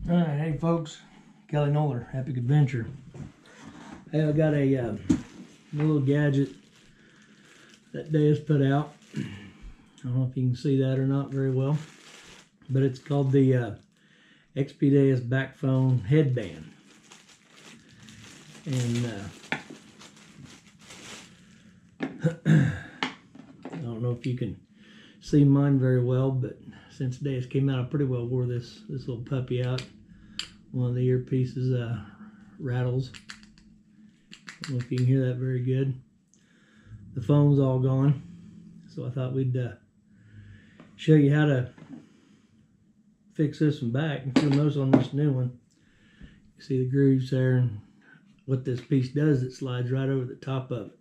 Alright, hey folks, Kelly Noeller, Happy Adventure. Hey, I got a little gadget that Deus put out. I don't know if you can see that or not very well, but it's called the XP Deus back phone headband. And I don't know if you can see mine very well, but since Deus came out, I pretty well wore this little puppy out. One of the earpieces rattles. I don't know if you can hear that very good. The phone's all gone, so I thought we'd show you how to fix this one back. If you'll notice on this new one, you see the grooves there, and what this piece does, it slides right over the top of it.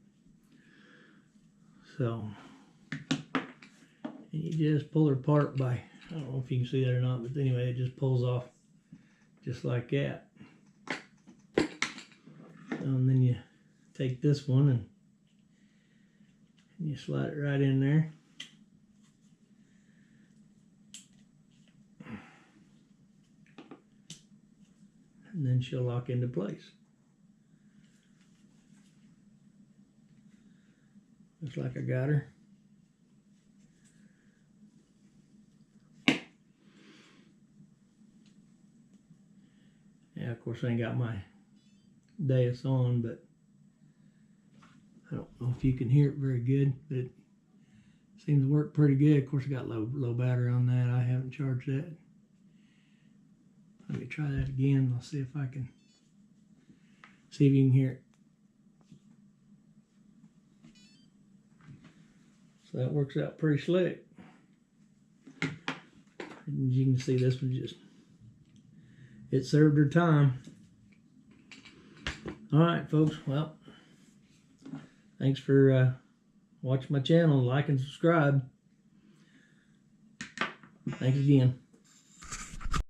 So, and you just pull it apart by, I don't know if you can see that or not, but anyway, it just pulls off just like that. And then you take this one and you slide it right in there. And then she'll lock into place. Looks like I got her. Yeah, of course I ain't got my Deus on, but I don't know if you can hear it very good, but it seems to work pretty good. Of course I got low battery on that. I haven't charged that. Let me try that again. I'll see if I can see if you can hear it. So that works out pretty slick. And you can see this one just, it served her time. Alright folks, well, thanks for watching my channel. Like and subscribe. Thanks again.